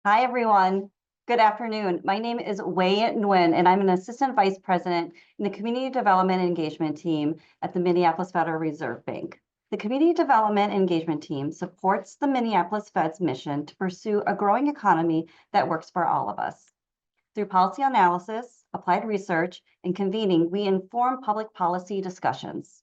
Hi, everyone. Good afternoon. My name is Wei Nguyen, and I'm an Assistant Vice President in the Community Development Engagement Team at the Minneapolis Federal Reserve Bank. The Community Development Engagement Team supports the Minneapolis Fed's mission to pursue a growing economy that works for all of us. Through policy analysis, applied research, and convening, we inform public policy discussions.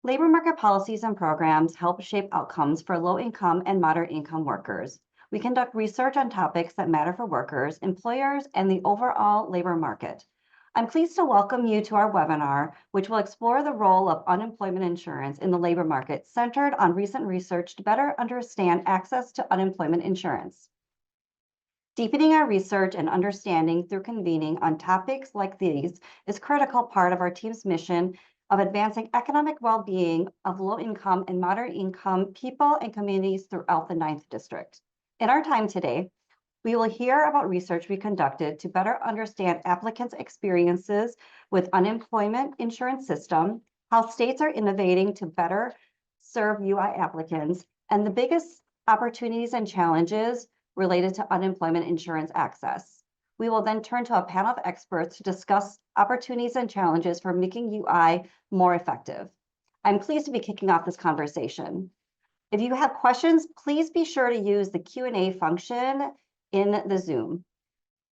Labor market policies and programs help shape outcomes for low-income and moderate-income workers. We conduct research on topics that matter for workers, employers, and the overall labor market. I'm pleased to welcome you to our webinar, which will explore the role of unemployment insurance in the labor market, centered on recent research to better understand access to unemployment insurance. Deepening our research and understanding through convening on topics like these is a critical part of our team's mission of advancing economic well-being of low-income and moderate-income people and communities throughout the 9th District. In our time today, we will hear about research we conducted to better understand applicants' experiences with unemployment insurance system, how states are innovating to better serve UI applicants, and the biggest opportunities and challenges related to unemployment insurance access. We will then turn to a panel of experts to discuss opportunities and challenges for making UI more effective. I'm pleased to be kicking off this conversation. If you have questions, please be sure to use the Q&A function in the Zoom.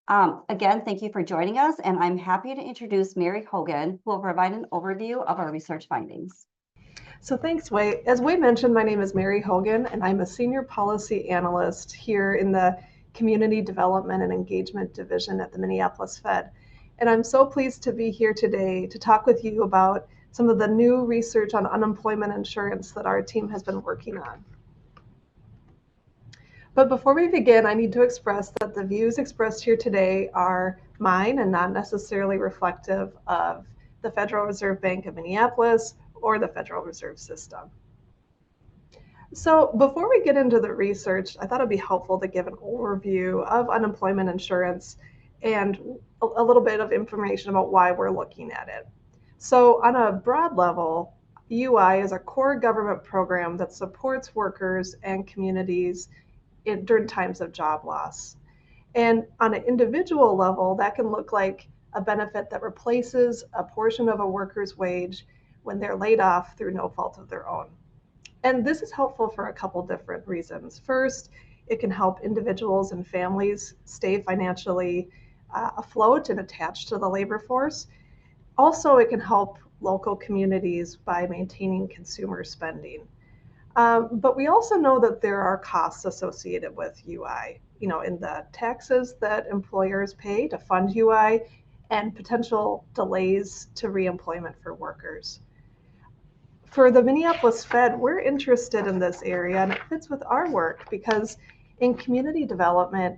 Again, thank you for joining us, and I'm happy to introduce Mary Hogan, who will provide an overview of our research findings. So thanks, Wei. As Wei mentioned, my name is Mary Hogan, and I'm a Senior Policy Analyst here in the Community Development and Engagement Division at the Minneapolis Fed. And I'm so pleased to be here today to talk with you about some of the new research on unemployment insurance that our team has been working on. But before we begin, I need to express that the views expressed here today are mine and not necessarily reflective of the Federal Reserve Bank of Minneapolis or the Federal Reserve System. So before we get into the research, I thought it'd be helpful to give an overview of unemployment insurance and a little bit of information about why we're looking at it. So on a broad level, UI is a core government program that supports workers and communities during times of job loss. And on an individual level, that can look like a benefit that replaces a portion of a worker's wage when they're laid off through no fault of their own. And this is helpful for a couple different reasons. First, it can help individuals and families stay financially afloat and attached to the labor force. Also, it can help local communities by maintaining consumer spending. But we also know that there are costs associated with UI, in the taxes that employers pay to fund UI and potential delays to reemployment for workers. For the Minneapolis Fed, we're interested in this area, and it fits with our work because in community development,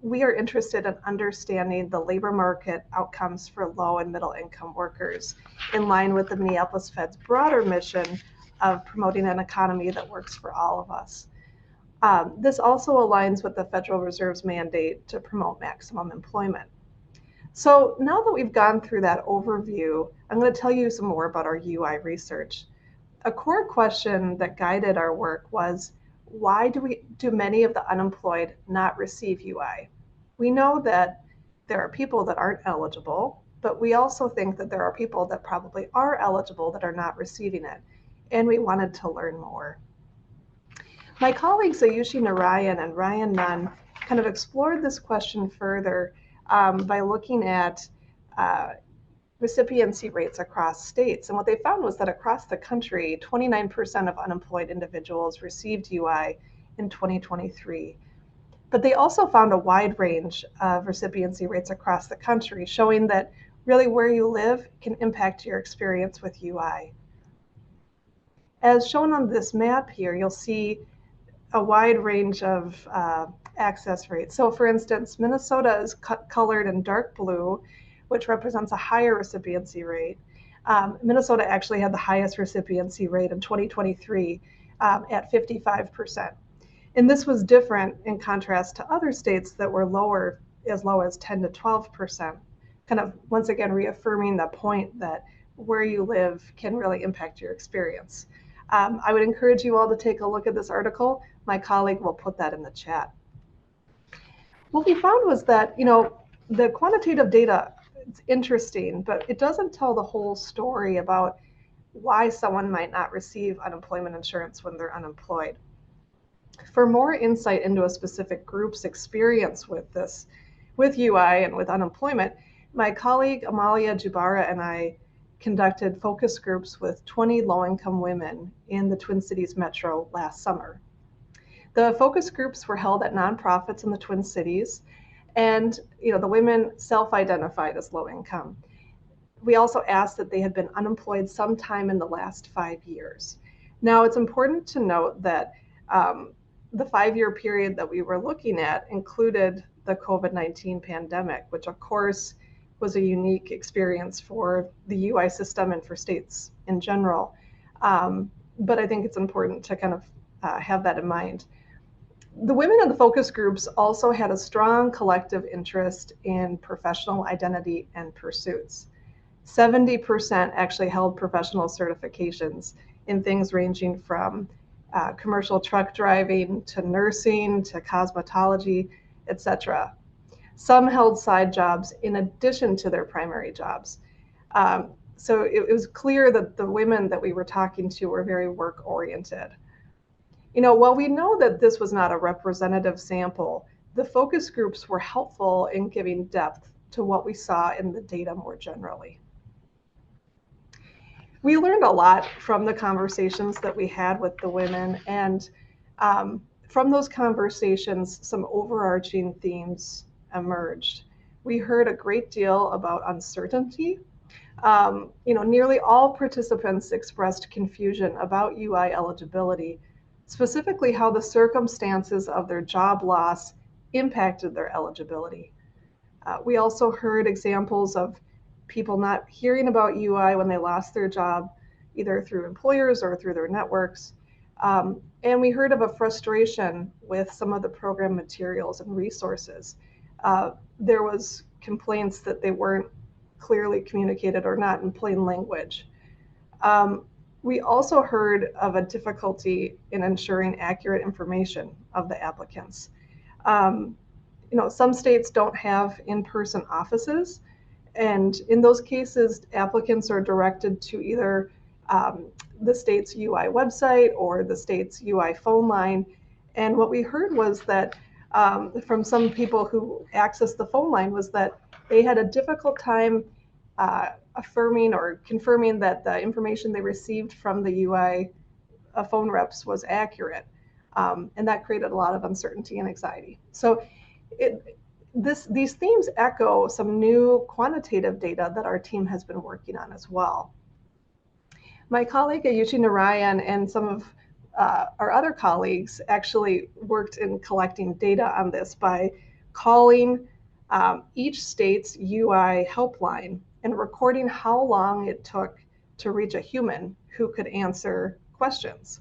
we are interested in understanding the labor market outcomes for low and middle income workers in line with the Minneapolis Fed's broader mission of promoting an economy that works for all of us. This also aligns with the Federal Reserve's mandate to promote maximum employment. So now that we've gone through that overview, I'm going to tell you some more about our UI research. A core question that guided our work was, why do many of the unemployed not receive UI? We know that there are people that aren't eligible, but we also think that there are people that probably are eligible that are not receiving it, and we wanted to learn more. My colleagues Ayushi Narayan and Ryan Nunn kind of explored this question further by looking at recipiency rates across states. And what they found was that across the country, 29% of unemployed individuals received UI in 2023. But they also found a wide range of recipiency rates across the country, showing that really where you live can impact your experience with UI. As shown on this map here, you'll see a wide range of access rates. So for instance, Minnesota is colored in dark blue, which represents a higher recipiency rate. Minnesota actually had the highest recipiency rate in 2023 at 55%. And this was different in contrast to other states that were lower, as low as 10 to 12%, kind of once again reaffirming the point that where you live can really impact your experience. I would encourage you all to take a look at this article. My colleague will put that in the chat. What we found was that, the quantitative data, it's interesting, but it doesn't tell the whole story about why someone might not receive unemployment insurance when they're unemployed. For more insight into a specific group's experience with this, with UI and with unemployment, my colleague Amalia Jubara and I conducted focus groups with 20 low-income women in the Twin Cities metro last summer. The focus groups were held at nonprofits in the Twin Cities, and the women self-identified as low income. We also asked that they had been unemployed sometime in the last 5 years. Now, it's important to note that the 5-year period that we were looking at included the COVID-19 pandemic, which of course was a unique experience for the UI system and for states in general. But I think it's important to kind of have that in mind. The women in the focus groups also had a strong collective interest in professional identity and pursuits. 70% actually held professional certifications in things ranging from commercial truck driving to nursing to cosmetology, etc. Some held side jobs in addition to their primary jobs. So it was clear that the women that we were talking to were very work-oriented. While we know that this was not a representative sample, the focus groups were helpful in giving depth to what we saw in the data more generally. We learned a lot from the conversations that we had with the women, and from those conversations, some overarching themes emerged. We heard a great deal about uncertainty. Nearly all participants expressed confusion about UI eligibility, specifically how the circumstances of their job loss impacted their eligibility. We also heard examples of people not hearing about UI when they lost their job, either through employers or through their networks. And we heard of a frustration with some of the program materials and resources. There was complaints that they weren't clearly communicated or not in plain language. We also heard of a difficulty in ensuring accurate information of the applicants. Some states don't have in-person offices, and in those cases, applicants are directed to either the state's UI website or the state's UI phone line. And what we heard was that from some people who accessed the phone line was that they had a difficult time affirming or confirming that the information they received from the UI phone reps was accurate. And that created a lot of uncertainty and anxiety. So these themes echo some new quantitative data that our team has been working on as well. My colleague Ayushi Narayan and some of our other colleagues actually worked in collecting data on this by calling each state's UI helpline and recording how long it took to reach a human who could answer questions.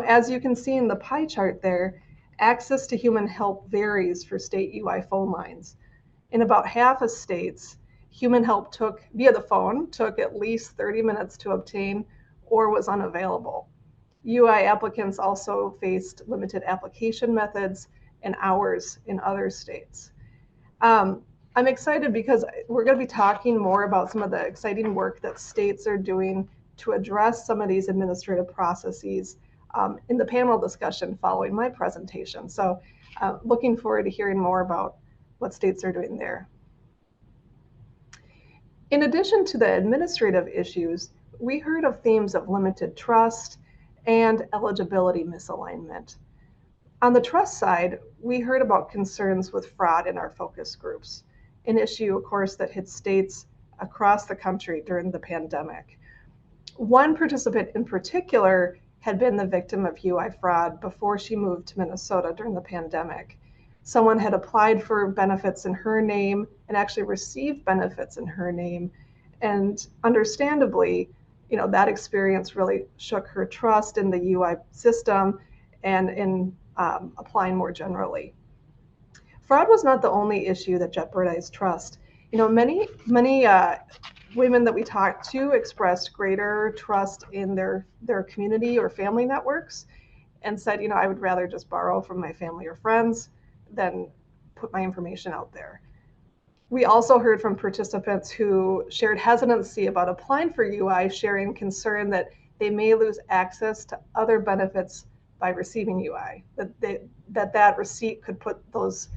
As you can see in the pie chart there, access to human help varies for state UI phone lines. In about half of states, human help via the phone took at least 30 minutes to obtain or was unavailable. UI applicants also faced limited application methods and hours in other states. I'm excited because we're going to be talking more about some of the exciting work that states are doing to address some of these administrative processes in the panel discussion following my presentation. So looking forward to hearing more about what states are doing there. In addition to the administrative issues, we heard of themes of limited trust and eligibility misalignment. On the trust side, we heard about concerns with fraud in our focus groups, an issue, of course, that hit states across the country during the pandemic. One participant in particular had been the victim of UI fraud before she moved to Minnesota during the pandemic. Someone had applied for benefits in her name and actually received benefits in her name. And understandably, that experience really shook her trust in the UI system and in applying more generally. Fraud was not the only issue that jeopardized trust. Many women that we talked to expressed greater trust in their community or family networks and said, I would rather just borrow from my family or friends than put my information out there. We also heard from participants who shared hesitancy about applying for UI, sharing concern that they may lose access to other benefits by receiving UI, that receipt could put those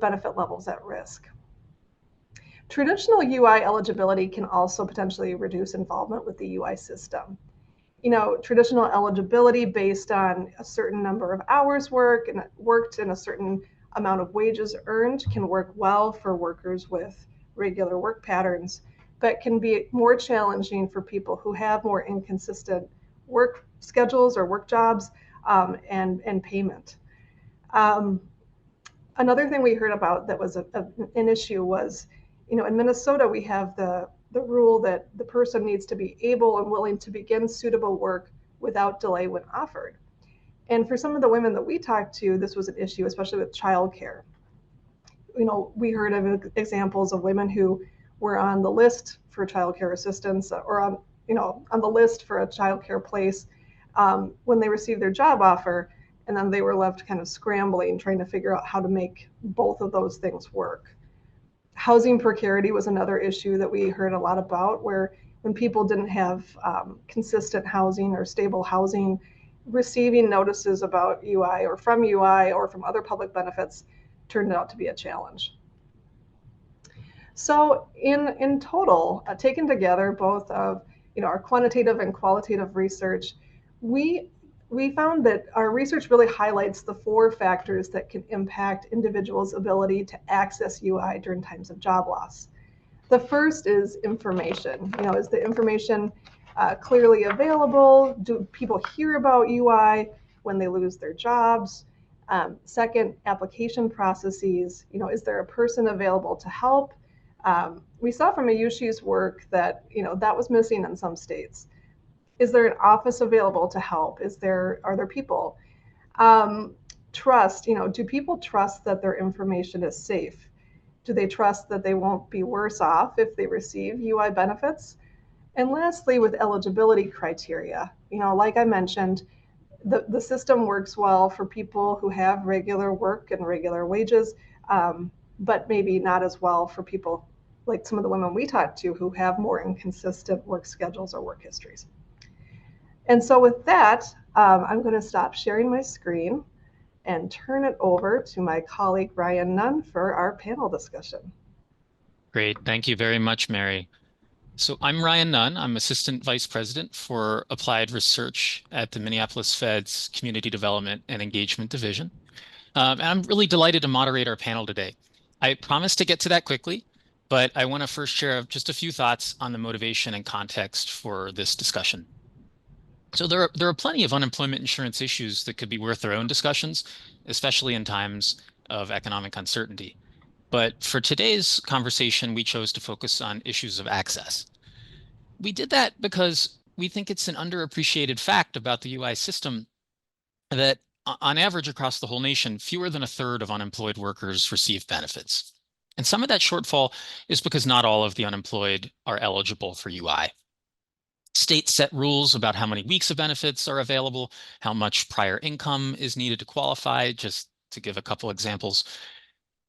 benefit levels at risk. Traditional UI eligibility can also potentially reduce involvement with the UI system. Traditional eligibility based on a certain number of hours worked and a certain amount of wages earned can work well for workers with regular work patterns, but can be more challenging for people who have more inconsistent work schedules or work jobs and payment. Another thing we heard about that was an issue was, in Minnesota, we have the rule that the person needs to be able and willing to begin suitable work without delay when offered. And for some of the women that we talked to, this was an issue, especially with childcare. We heard of examples of women who were on the list for childcare assistance or on the list for a childcare place when they received their job offer, and then they were left kind of scrambling, trying to figure out how to make both of those things work. Housing precarity was another issue that we heard a lot about, where when people didn't have consistent housing or stable housing, receiving notices about UI or from other public benefits turned out to be a challenge. So in total, taken together, both of our quantitative and qualitative research, we found that our research really highlights the 4 factors that can impact individuals' ability to access UI during times of job loss. The first is information. Is the information clearly available? Do people hear about UI when they lose their jobs? Second, application processes. Is there a person available to help? We saw from Ayushi's work that that was missing in some states. Is there an office available to help? Are there people? Trust. Do people trust that their information is safe? Do they trust that they won't be worse off if they receive UI benefits? And lastly, with eligibility criteria, like I mentioned, the system works well for people who have regular work and regular wages, but maybe not as well for people like some of the women we talked to who have more inconsistent work schedules or work histories. And so with that, I'm going to stop sharing my screen and turn it over to my colleague Ryan Nunn for our panel discussion. Great. Thank you very much, Mary. So I'm Ryan Nunn. I'm Assistant Vice President for Applied Research at the Minneapolis Fed's Community Development and Engagement Division. And I'm really delighted to moderate our panel today. I promised to get to that quickly, but I want to first share just a few thoughts on the motivation and context for this discussion. So there are plenty of unemployment insurance issues that could be worth their own discussions, especially in times of economic uncertainty. But for today's conversation, we chose to focus on issues of access. We did that because we think it's an underappreciated fact about the UI system that on average across the whole nation, fewer than 1/3 of unemployed workers receive benefits. And some of that shortfall is because not all of the unemployed are eligible for UI. States set rules about how many weeks of benefits are available, how much prior income is needed to qualify, just to give a couple examples.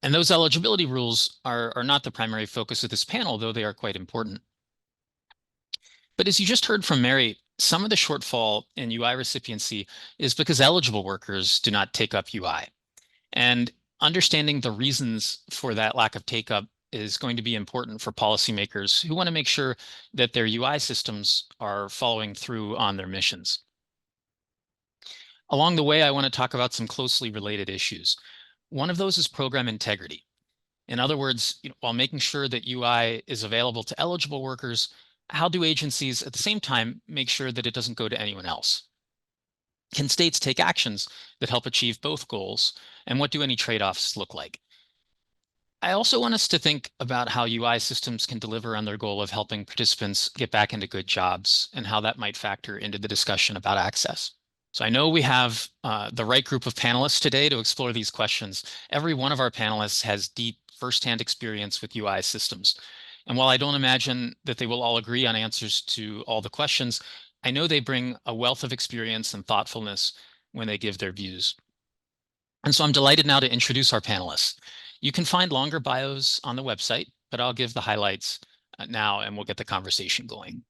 And those eligibility rules are not the primary focus of this panel, though they are quite important. But as you just heard from Mary, some of the shortfall in UI recipiency is because eligible workers do not take up UI. And understanding the reasons for that lack of take-up is going to be important for policymakers who want to make sure that their UI systems are following through on their missions. Along the way, I want to talk about some closely related issues. One of those is program integrity. In other words, while making sure that UI is available to eligible workers, how do agencies at the same time make sure that it doesn't go to anyone else? Can states take actions that help achieve both goals? And what do any trade-offs look like? I also want us to think about how UI systems can deliver on their goal of helping participants get back into good jobs and how that might factor into the discussion about access. So I know we have the right group of panelists today to explore these questions. Every one of our panelists has deep firsthand experience with UI systems. And while I don't imagine that they will all agree on answers to all the questions, I know they bring a wealth of experience and thoughtfulness when they give their views. And so I'm delighted now to introduce our panelists. You can find longer bios on the website, but I'll give the highlights now and we'll get the conversation going.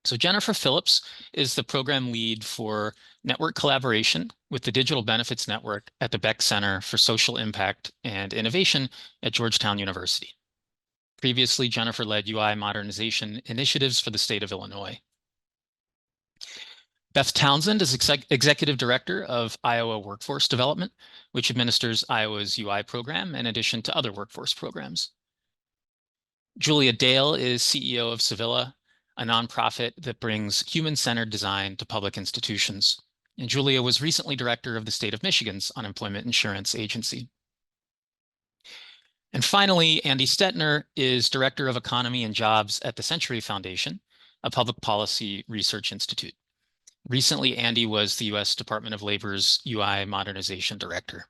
So Jennifer Phillips is the program lead for network collaboration with the Digital Benefits Network at the Beck Center for Social Impact and Innovation at Georgetown University. Previously, Jennifer led UI modernization initiatives for the state of Illinois. Beth Townsend is Executive Director of Iowa Workforce Development, which administers Iowa's UI program in addition to other workforce programs. Julia Dale is CEO of Sevilla, a nonprofit that brings human-centered design to public institutions. And Julia was recently director of the state of Michigan's Unemployment Insurance Agency. And finally, Andy Stetner is Director of Economy and Jobs at the Century Foundation, a public policy research institute. Recently, Andy was the U.S. Department of Labor's UI Modernization Director.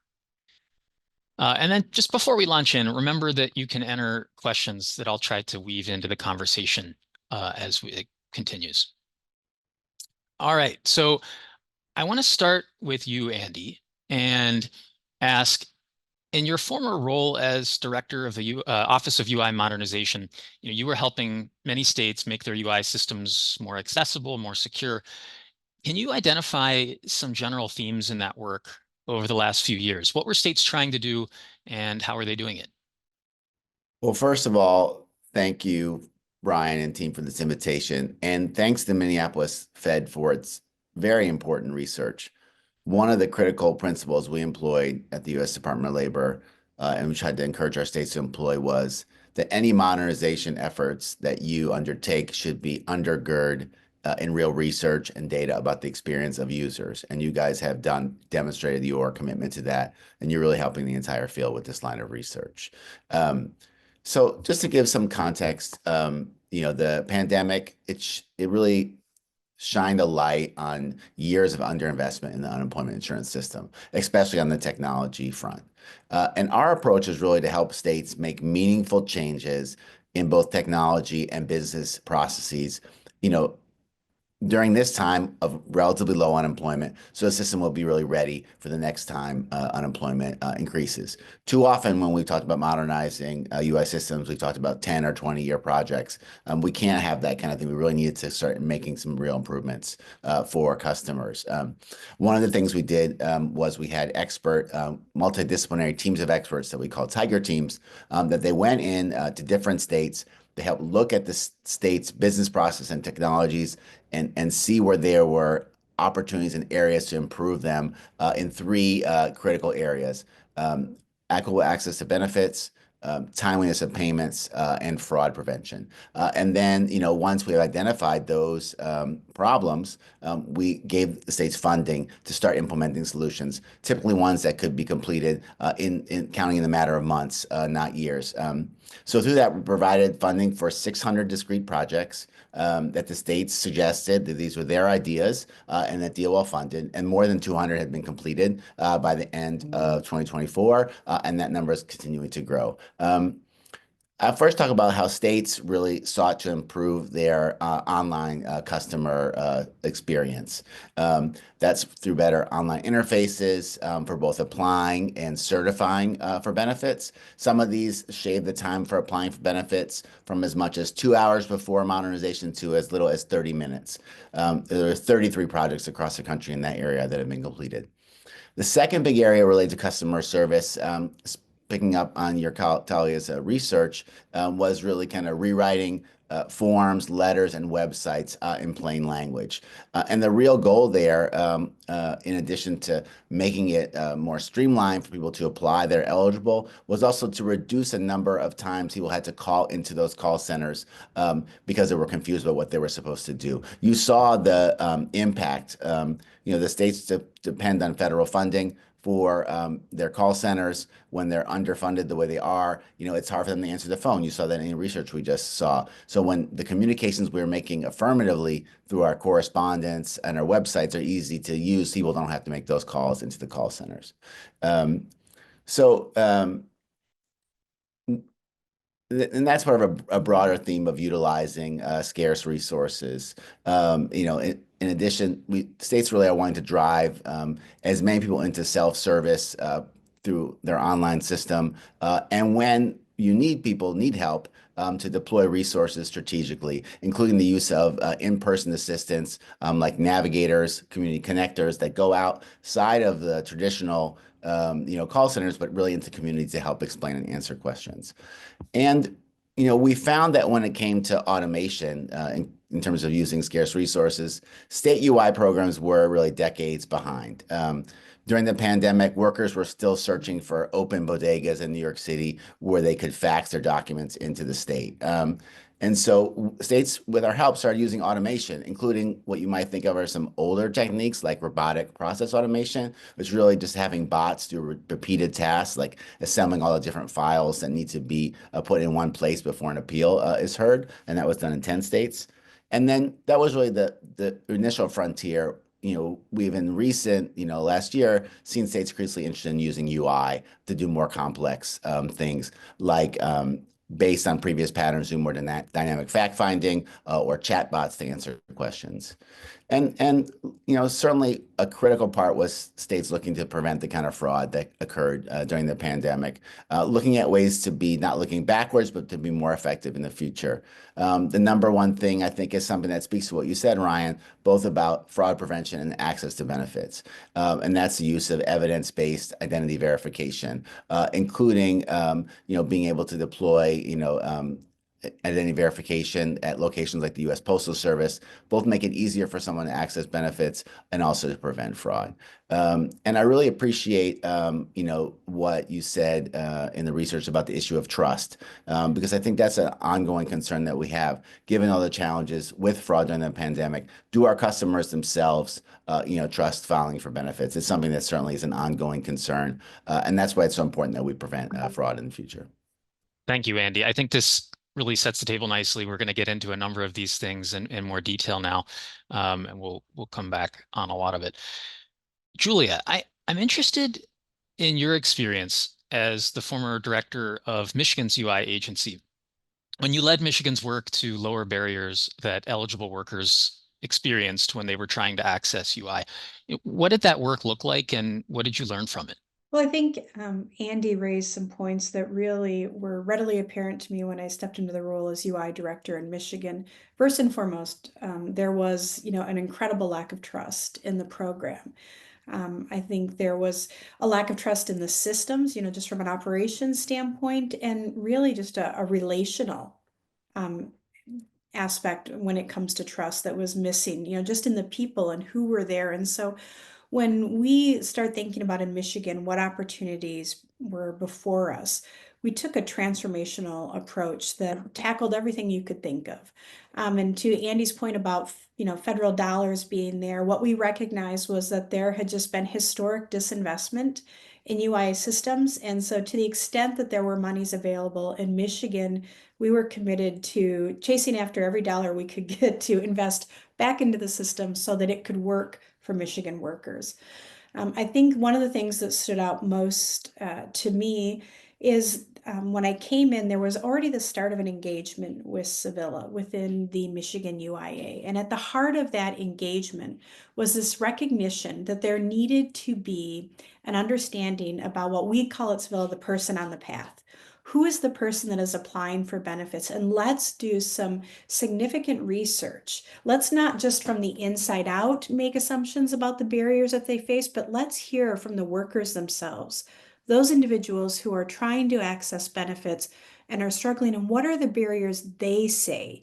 And then just before we launch in, remember that you can enter questions that I'll try to weave into the conversation as it continues. All right, so I want to start with you, Andy, and ask, in your former role as director of the Office of UI Modernization, you were helping many states make their UI systems more accessible, more secure. Can you identify some general themes in that work over the last few years? What were states trying to do and how are they doing it? Well, first of all, thank you, Brian and team, for this invitation. And thanks to Minneapolis Fed for its very important research. One of the critical principles we employed at the U.S. Department of Labor, and we tried to encourage our states to employ, was that any modernization efforts that you undertake should be undergirded in real research and data about the experience of users. And you guys have demonstrated your commitment to that, and you're really helping the entire field with this line of research. So just to give some context, the pandemic, it really shined a light on years of underinvestment in the unemployment insurance system, especially on the technology front. And our approach is really to help states make meaningful changes in both technology and business processes, during this time of relatively low unemployment, so the system will be really ready for the next time unemployment increases. Too often when we talked about modernizing UI systems, we talked about 10 or 20-year projects. We can't have that kind of thing. We really need to start making some real improvements for customers. One of the things we did was we had expert multidisciplinary teams of experts that we call Tiger teams, that they went in to different states to help look at the state's business process and technologies and see where there were opportunities and areas to improve them in three critical areas: equitable access to benefits, timeliness of payments, and fraud prevention. And then, once we have identified those problems, we gave the states funding to start implementing solutions, typically ones that could be completed counting in the matter of months, not years. So through that, we provided funding for 600 discrete projects that the states suggested that these were their ideas and that DOL funded, and more than 200 had been completed by the end of 2024, and that number is continuing to grow. I'll first talk about how states really sought to improve their online customer experience. That's through better online interfaces for both applying and certifying for benefits. Some of these shave the time for applying for benefits from as much as 2 hours before modernization to as little as 30 minutes. There are 33 projects across the country in that area that have been completed. The second big area related to customer service, picking up on your Talia's research, was really kind of rewriting forms, letters, and websites in plain language. And the real goal there, in addition to making it more streamlined for people to apply that are eligible, was also to reduce the number of times people had to call into those call centers because they were confused about what they were supposed to do. You saw the impact. The states depend on federal funding for their call centers. When they're underfunded the way they are, it's hard for them to answer the phone. You saw that in the research we just saw. So when the communications we're making affirmatively through our correspondence and our websites are easy to use, people don't have to make those calls into the call centers. And that's part of a broader theme of utilizing scarce resources. In addition, states really are wanting to drive as many people into self-service through their online system. And when you need help to deploy resources strategically, including the use of in-person assistants like navigators, community connectors that go outside of the traditional call centers, but really into communities to help explain and answer questions. And we found that when it came to automation, in terms of using scarce resources, state UI programs were really decades behind. During the pandemic, workers were still searching for open bodegas in New York City where they could fax their documents into the state. And so states, with our help, started using automation, including what you might think of as some older techniques like robotic process automation, which is really just having bots do repeated tasks, like assembling all the different files that need to be put in one place before an appeal is heard. And that was done in 10 states. And then that was really the initial frontier. We've in recent, last year, seen states increasingly interested in using UI to do more complex things like based on previous patterns, do more dynamic fact finding or chatbots to answer questions. And certainly a critical part was states looking to prevent the kind of fraud that occurred during the pandemic, looking at ways to be not looking backwards, but to be more effective in the future. The number one thing I think is something that speaks to what you said, Ryan, both about fraud prevention and access to benefits. And that's the use of evidence-based identity verification, including being able to deploy identity verification at locations like the U.S. Postal Service, both make it easier for someone to access benefits and also to prevent fraud. And I really appreciate, what you said in the research about the issue of trust, because I think that's an ongoing concern that we have, given all the challenges with fraud during the pandemic. Do our customers themselves, trust filing for benefits? It's something that certainly is an ongoing concern, and that's why it's so important that we prevent fraud in the future. Thank you, Andy. I think this really sets the table nicely. We're going to get into a number of these things in more detail now, and we'll come back on a lot of it. Julia, I'm interested in your experience as the former director of Michigan's UI agency. When you led Michigan's work to lower barriers that eligible workers experienced when they were trying to access UI, what did that work look like, and what did you learn from it? Well, I think Andy raised some points that really were readily apparent to me when I stepped into the role as UI director in Michigan. First and foremost, there was, an incredible lack of trust in the program. I think there was a lack of trust in the systems, just from an operations standpoint, and really just a relational aspect when it comes to trust that was missing, just in the people and who were there. And so when we start thinking about in Michigan what opportunities were before us, we took a transformational approach that tackled everything you could think of. And to Andy's point about federal dollars being there, what we recognized was that there had just been historic disinvestment in UI systems. And so to the extent that there were monies available in Michigan, we were committed to chasing after every dollar we could get to invest back into the system so that it could work for Michigan workers. I think one of the things that stood out most to me is when I came in, there was already the start of an engagement with Sevilla within the Michigan UIA. And at the heart of that engagement was this recognition that there needed to be an understanding about what we call at Sevilla the person on the path. Who is the person that is applying for benefits? And let's do some significant research. Let's not just from the inside out make assumptions about the barriers that they face, but let's hear from the workers themselves, those individuals who are trying to access benefits and are struggling, and what are the barriers they say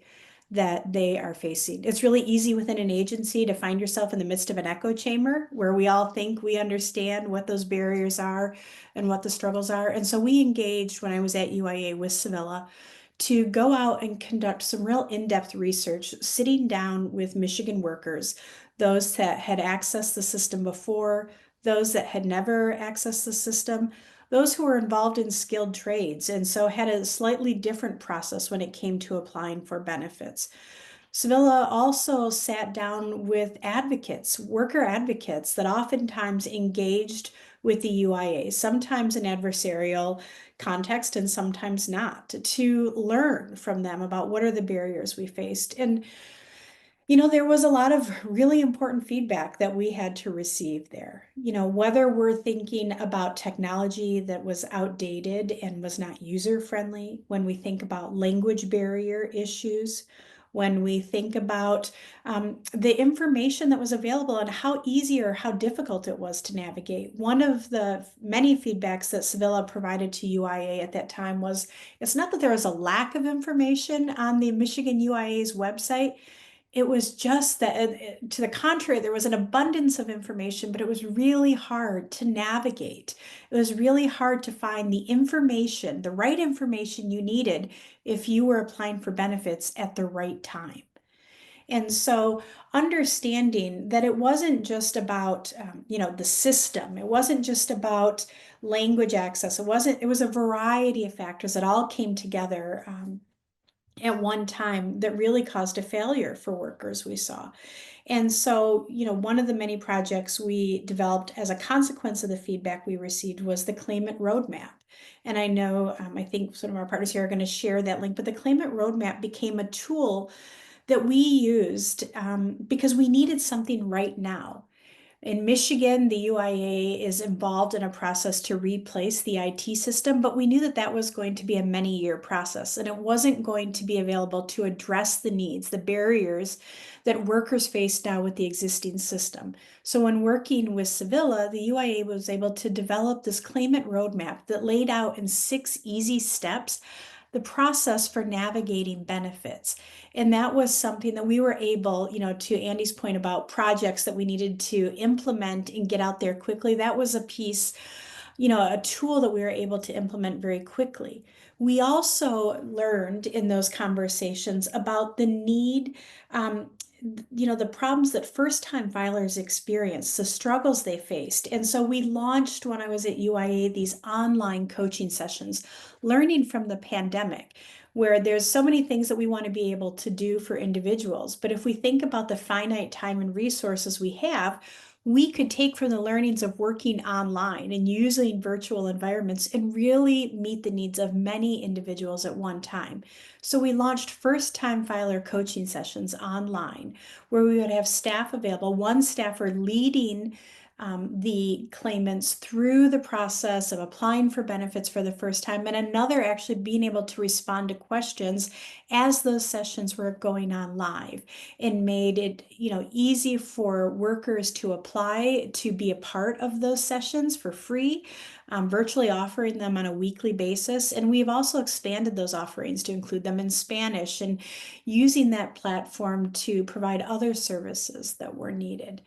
that they are facing. It's really easy within an agency to find yourself in the midst of an echo chamber where we all think we understand what those barriers are and what the struggles are. And so we engaged when I was at UIA with Sevilla to go out and conduct some real in-depth research, sitting down with Michigan workers, those that had accessed the system before, those that had never accessed the system, those who were involved in skilled trades, and so had a slightly different process when it came to applying for benefits. Sevilla also sat down with advocates, worker advocates that oftentimes engaged with the UIA, sometimes in adversarial context and sometimes not, to learn from them about what are the barriers we faced. And There was a lot of really important feedback that we had to receive there. Whether we're thinking about technology that was outdated and was not user-friendly, when we think about language barrier issues, when we think about the information that was available and how easy or how difficult it was to navigate. One of the many feedbacks that Sevilla provided to UIA at that time was, it's not that there was a lack of information on the Michigan UIA's website. It was just that, to the contrary, there was an abundance of information, but it was really hard to navigate. It was really hard to find the information, the right information you needed if you were applying for benefits at the right time. And so understanding that it wasn't just about, the system, it wasn't just about language access, it was a variety of factors that all came together at one time that really caused a failure for workers we saw. And so, one of the many projects we developed as a consequence of the feedback we received was the claimant roadmap. And I know, I think some of our partners here are going to share that link, but the claimant roadmap became a tool that we used because we needed something right now. In Michigan, the UIA is involved in a process to replace the IT system, but we knew that that was going to be a many-year process, and it wasn't going to be available to address the needs, the barriers that workers face now with the existing system. So when working with Sevilla, the UIA was able to develop this claimant roadmap that laid out in 6 easy steps the process for navigating benefits. And that was something that we were able, to Andy's point about projects that we needed to implement and get out there quickly. That was a piece, a tool that we were able to implement very quickly. We also learned in those conversations about the need, the problems that first-time filers experienced, the struggles they faced. And so we launched, when I was at UIA, these online coaching sessions, learning from the pandemic, where there's so many things that we want to be able to do for individuals. But if we think about the finite time and resources we have, we could take from the learnings of working online and using virtual environments and really meet the needs of many individuals at one time. So we launched first-time filer coaching sessions online, where we would have staff available, one staffer leading the claimants through the process of applying for benefits for the first time, and another actually being able to respond to questions as those sessions were going on live, and made it easy for workers to apply to be a part of those sessions for free, virtually offering them on a weekly basis. And we've also expanded those offerings to include them in Spanish, and using that platform to provide other services that were needed.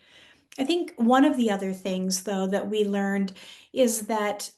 I think one of the other things, though, that we learned is that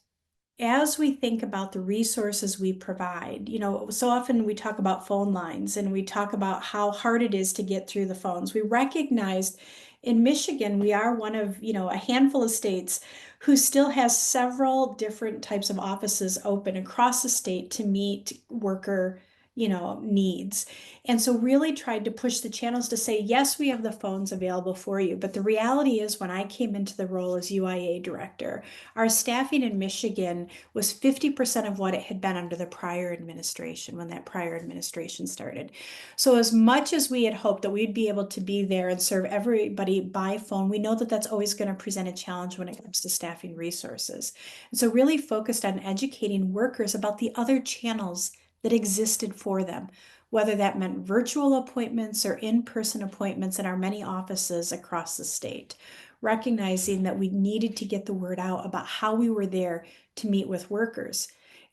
as we think about the resources we provide, so often we talk about phone lines and we talk about how hard it is to get through the phones. We recognized in Michigan, we are one of, a handful of states who still has several different types of offices open across the state to meet worker needs. And so really tried to push the channels to say, yes, we have the phones available for you. But the reality is, when I came into the role as UIA director, our staffing in Michigan was 50% of what it had been under the prior administration, when that prior administration started. So as much as we had hoped that we'd be able to be there and serve everybody by phone, we know that that's always going to present a challenge when it comes to staffing resources. And so really focused on educating workers about the other channels that existed for them, whether that meant virtual appointments or in-person appointments in our many offices across the state, recognizing that we needed to get the word out about how we were there to meet with workers.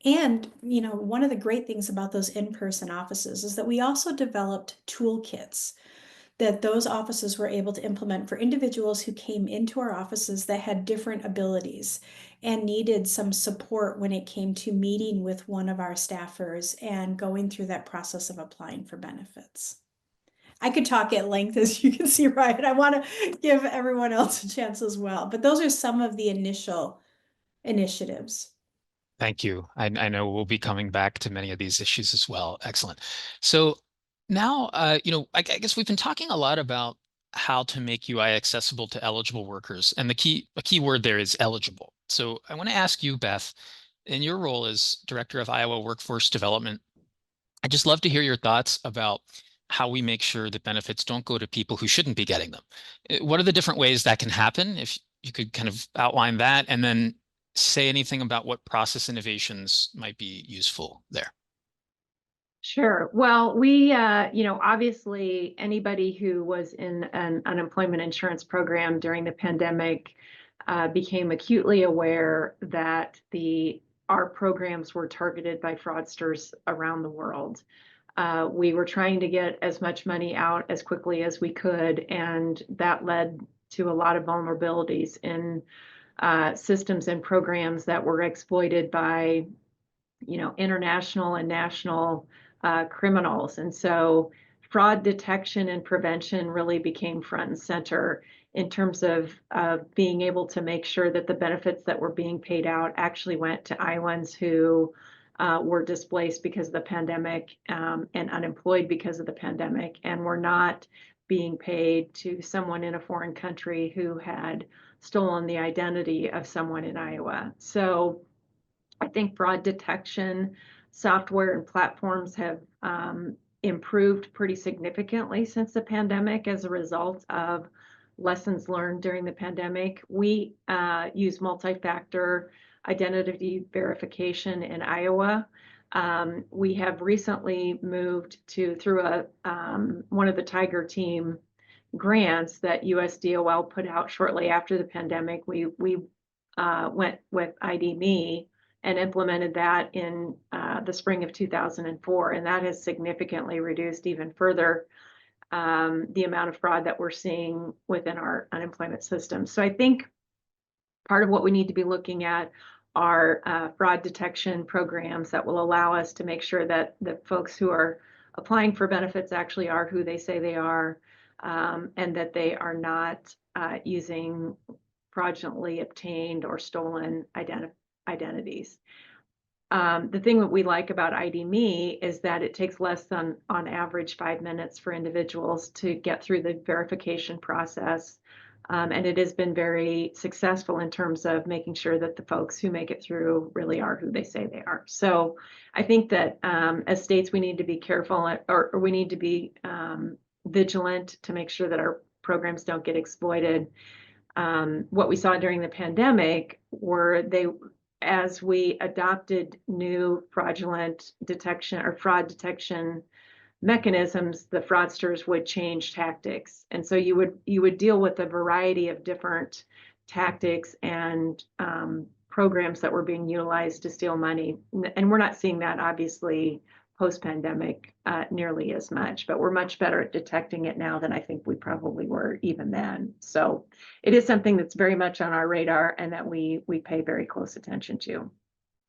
And, one of the great things about those in-person offices is that we also developed toolkits that those offices were able to implement for individuals who came into our offices that had different abilities and needed some support when it came to meeting with one of our staffers and going through that process of applying for benefits. I could talk at length, as you can see, Ryan. I want to give everyone else a chance as well, but those are some of the initial initiatives. Thank you. I know we'll be coming back to many of these issues as well. Excellent. So now, I guess we've been talking a lot about how to make UI accessible to eligible workers, and a key word there is eligible. So I want to ask you, Beth, in your role as Director of Iowa Workforce Development, I'd just love to hear your thoughts about how we make sure that benefits don't go to people who shouldn't be getting them. What are the different ways that can happen? If you could kind of outline that, and then say anything about what process innovations might be useful there. Sure. Well, we, obviously anybody who was in an unemployment insurance program during the pandemic became acutely aware that our programs were targeted by fraudsters around the world. We were trying to get as much money out as quickly as we could, and that led to a lot of vulnerabilities in systems and programs that were exploited by, international and national criminals. And so fraud detection and prevention really became front and center in terms of being able to make sure that the benefits that were being paid out actually went to Iowans who were displaced because of the pandemic and unemployed because of the pandemic, and were not being paid to someone in a foreign country who had stolen the identity of someone in Iowa. So I think fraud detection software and platforms have improved pretty significantly since the pandemic as a result of lessons learned during the pandemic. We use multi-factor identity verification in Iowa. We have recently moved through one of the Tiger Team grants that USDOL put out shortly after the pandemic. We went with ID.me and implemented that in the spring of 2004, and that has significantly reduced even further the amount of fraud that we're seeing within our unemployment system. So I think part of what we need to be looking at are fraud detection programs that will allow us to make sure that the folks who are applying for benefits actually are who they say they are, and that they are not using fraudulently obtained or stolen identities. The thing that we like about ID.me is that it takes less than, on average, 5 minutes for individuals to get through the verification process. And it has been very successful in terms of making sure that the folks who make it through really are who they say they are. So I think that as states, we need to be careful, or we need to be vigilant to make sure that our programs don't get exploited. What we saw during the pandemic were as we adopted new fraudulent detection or fraud detection mechanisms, the fraudsters would change tactics. And so you would deal with a variety of different tactics and programs that were being utilized to steal money. And we're not seeing that, obviously, post-pandemic nearly as much, but we're much better at detecting it now than I think we probably were even then. So it is something that's very much on our radar and that we pay very close attention to.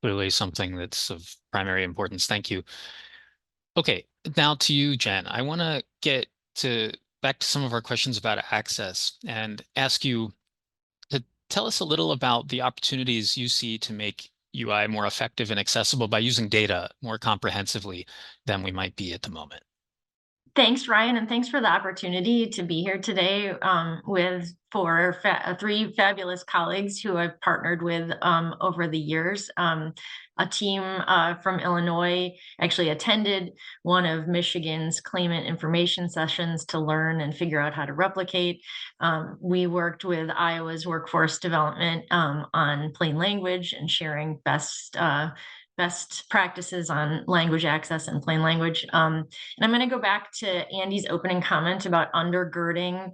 Clearly something that's of primary importance. Thank you. Okay, now to you, Jen. I want to get back to some of our questions about access and ask you to tell us a little about the opportunities you see to make UI more effective and accessible by using data more comprehensively than we might be at the moment. Thanks, Ryan, and thanks for the opportunity to be here today with three fabulous colleagues who I've partnered with over the years. A team from Illinois actually attended one of Michigan's claimant information sessions to learn and figure out how to replicate. We worked with Iowa's workforce development on plain language and sharing best practices on language access and plain language. And I'm going to go back to Andy's opening comment about undergirding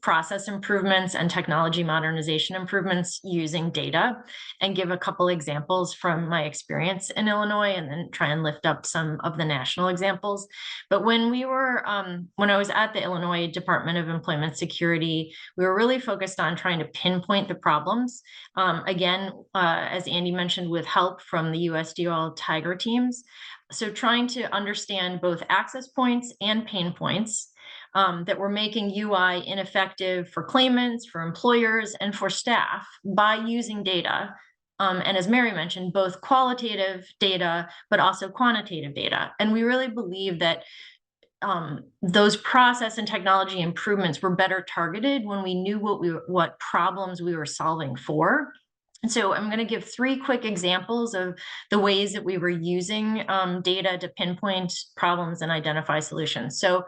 process improvements and technology modernization improvements using data, and give a couple examples from my experience in Illinois, and then try and lift up some of the national examples. But when I was at the Illinois Department of Employment Security, we were really focused on trying to pinpoint the problems. Again, as Andy mentioned, with help from the USDOL Tiger teams. So trying to understand both access points and pain points that were making UI ineffective for claimants, for employers, and for staff by using data. And as Mary mentioned, both qualitative data, but also quantitative data. And we really believe that those process and technology improvements were better targeted when we knew what problems we were solving for. And so I'm going to give 3 quick examples of the ways that we were using data to pinpoint problems and identify solutions. So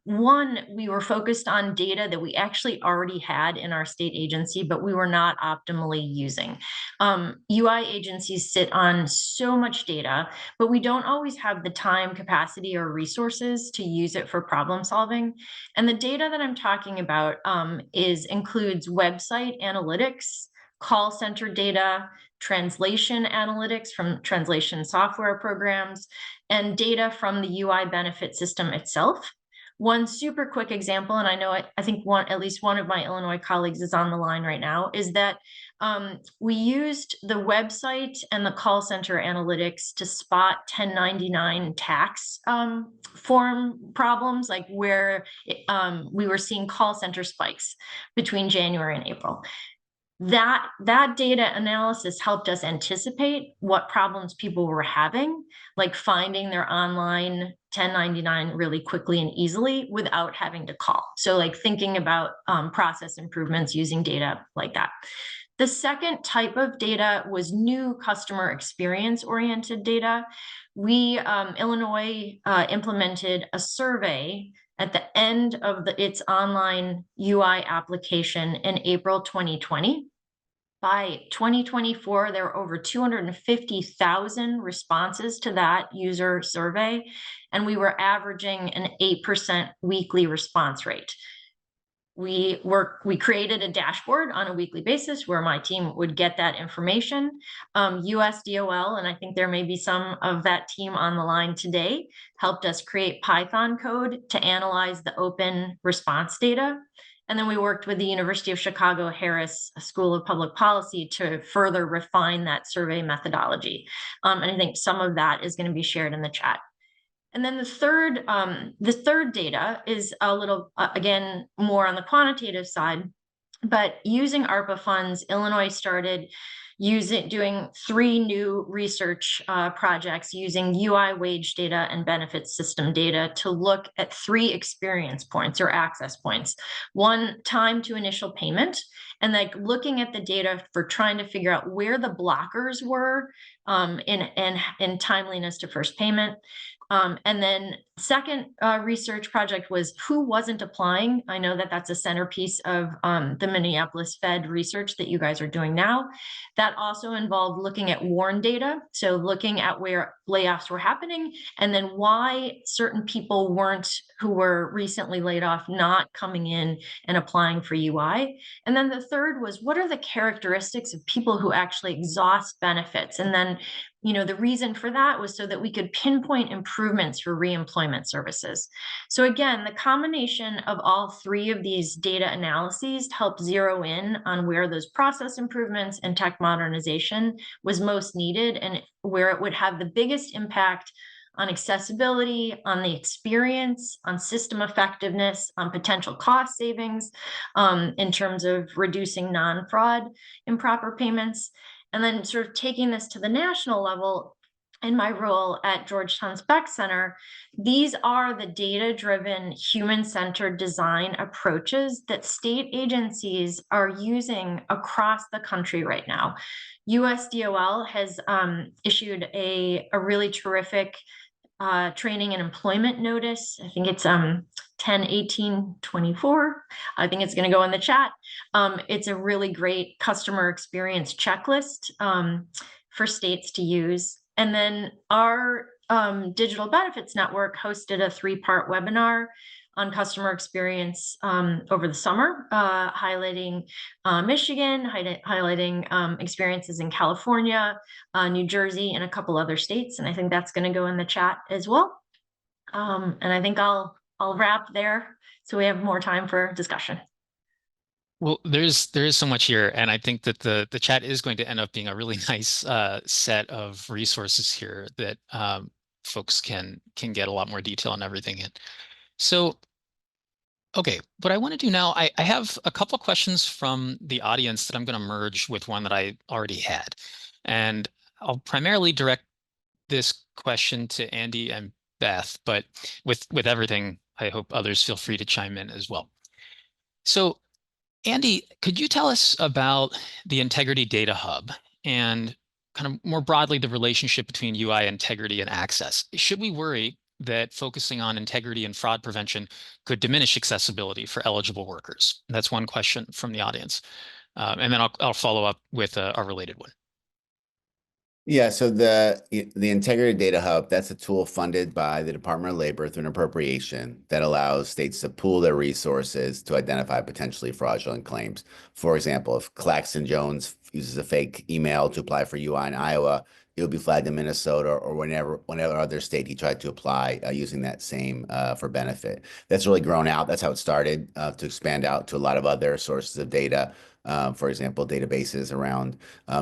one, we were focused on data that we actually already had in our state agency, but we were not optimally using. UI agencies sit on so much data, but we don't always have the time, capacity, or resources to use it for problem solving. And the data that I'm talking about includes website analytics, call center data, translation analytics from translation software programs, and data from the UI benefit system itself. One super quick example, and I know I think at least one of my Illinois colleagues is on the line right now, is that we used the website and the call center analytics to spot 1099 tax form problems, like where we were seeing call center spikes between January and April. That data analysis helped us anticipate what problems people were having, like finding their online 1099 really quickly and easily without having to call. So like thinking about process improvements using data like that. The second type of data was new customer experience oriented data. We, Illinois, implemented a survey at the end of its online UI application in April 2020. By 2024, there were over 250,000 responses to that user survey, and we were averaging an 8% weekly response rate. We created a dashboard on a weekly basis where my team would get that information. USDOL, and I think there may be some of that team on the line today, helped us create Python code to analyze the open response data. And then we worked with the University of Chicago Harris School of Public Policy to further refine that survey methodology. And I think some of that is going to be shared in the chat. And then the third data is a little, again, more on the quantitative side, but using ARPA funds, Illinois started doing 3 new research projects using UI wage data and benefits system data to look at 3 experience points or access points. One, time to initial payment, and like looking at the data for trying to figure out where the blockers were in timeliness to first payment. And then second research project was who wasn't applying. I know that that's a centerpiece of the Minneapolis Fed research that you guys are doing now. That also involved looking at WARN data. So looking at where layoffs were happening and then why certain people who were recently laid off, not coming in and applying for UI. And then the third was what are the characteristics of people who actually exhaust benefits? And then the reason for that was so that we could pinpoint improvements for reemployment services. So again, the combination of all 3 of these data analyses helped zero in on where those process improvements and tech modernization was most needed and where it would have the biggest impact on accessibility, on the experience, on system effectiveness, on potential cost savings, in terms of reducing non-fraud improper payments. And then sort of taking this to the national level, in my role at Georgetown's Beck Center, these are the data-driven, human-centered design approaches that state agencies are using across the country right now. USDOL has issued a really terrific training and employment notice. I think it's 10/18/24. I think it's going to go in the chat. It's a really great customer experience checklist for states to use. And then our digital benefits network hosted a 3-part webinar on customer experience over the summer, highlighting Michigan, highlighting experiences in California, New Jersey, and a couple other states. And I think that's going to go in the chat as well. And I think I'll wrap there so we have more time for discussion. Well, there is so much here, and I think that the chat is going to end up being a really nice set of resources here that folks can get a lot more detail on everything in. So, okay, what I want to do now, I have a couple questions from the audience that I'm going to merge with one that I already had, and I'll primarily direct this question to Andy and Beth, but with everything, I hope others feel free to chime in as well. So, Andy, could you tell us about the Integrity Data Hub and kind of more broadly the relationship between UI integrity and access? Should we worry that focusing on integrity and fraud prevention could diminish accessibility for eligible workers? That's one question from the audience. And then I'll follow up with a related one. Yeah, so the Integrity Data Hub, that's a tool funded by the Department of Labor through an appropriation that allows states to pool their resources to identify potentially fraudulent claims. For example, if Claxton Jones uses a fake email to apply for UI in Iowa, it will be flagged in Minnesota or whenever other state he tried to apply using that same for benefit. That's really grown out. That's how it started to expand out to a lot of other sources of data. For example, databases around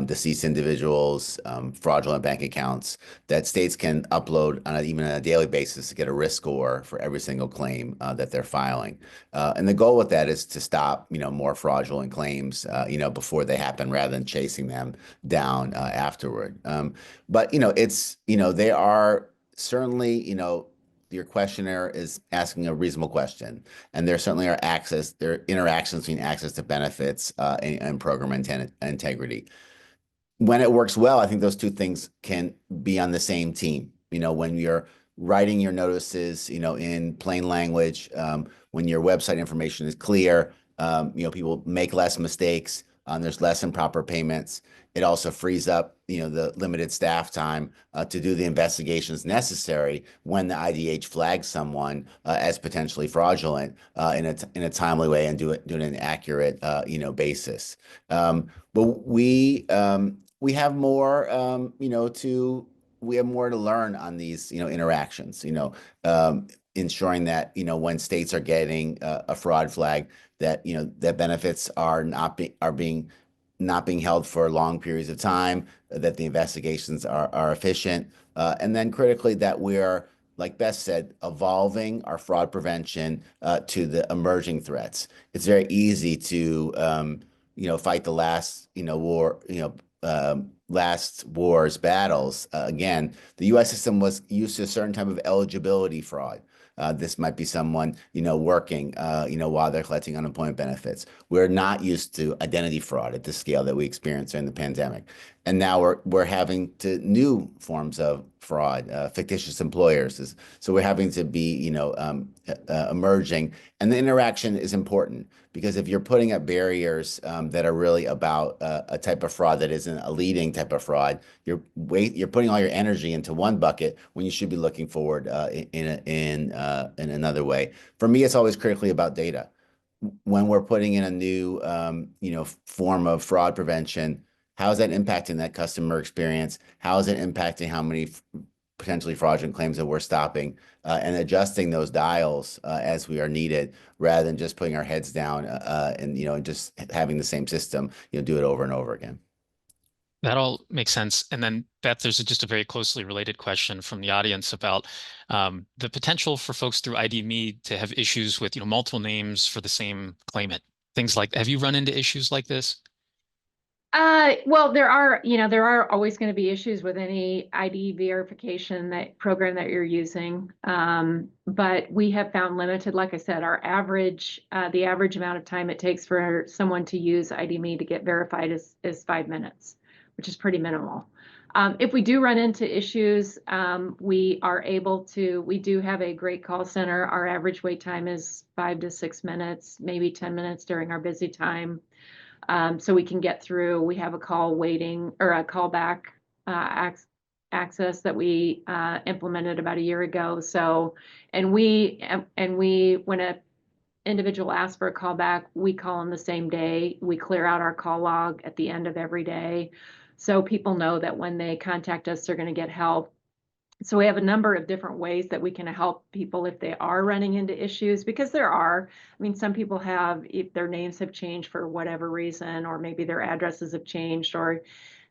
deceased individuals, fraudulent bank accounts that states can upload on even on a daily basis to get a risk score for every single claim that they're filing. And the goal with that is to stop, more fraudulent claims, before they happen rather than chasing them down afterward. But, they are certainly, your questioner is asking a reasonable question, and there certainly are interactions between access to benefits and program integrity. When it works well, I think those two things can be on the same team. When you're writing your notices, in plain language, when your website information is clear, people make less mistakes. There's less improper payments. It also frees up, the limited staff time to do the investigations necessary when the IDH flags someone as potentially fraudulent in a timely way and do it in an accurate, basis. But we have more, we have more to learn on these, interactions. Ensuring that when states are getting a fraud flag, that that benefits are not being held for long periods of time, that the investigations are efficient, and then critically that we are, like Beth said, evolving our fraud prevention to the emerging threats. It's very easy to fight the last last war's battles. Again, the U.S. system was used to a certain type of eligibility fraud. This might be someone, working, while they're collecting unemployment benefits. We're not used to identity fraud at the scale that we experienced during the pandemic. And now we're having to new forms of fraud, fictitious employers. So we're having to be, emerging. And the interaction is important because if you're putting up barriers that are really about a type of fraud that isn't a leading type of fraud, you're putting all your energy into one bucket when you should be looking forward in another way. For me, it's always critically about data. When we're putting in a new, form of fraud prevention, how is that impacting that customer experience? How is it impacting how many potentially fraudulent claims that we're stopping and adjusting those dials as we are needed, rather than just putting our heads down and just having the same system, do it over and over again. That all makes sense. And then Beth, there's just a very closely related question from the audience about the potential for folks through ID.me to have issues with multiple names for the same claimant. Things like, have you run into issues like this? Well, there are always going to be issues with any ID verification program that you're using. But we have found limited, like I said, the average amount of time it takes for someone to use ID.me to get verified is 5 minutes, which is pretty minimal. If we do run into issues, we do have a great call center. Our average wait time is 5 to 6 minutes, maybe 10 minutes during our busy time. So we can get through. We have a call waiting or a callback access that we implemented about a year ago. So, and we when a individual asks for a callback, we call them the same day. We clear out our call log at the end of every day, so people know that when they contact us, they're going to get help. So we have a number of different ways that we can help people if they are running into issues, because some people if their names have changed for whatever reason, or maybe their addresses have changed, or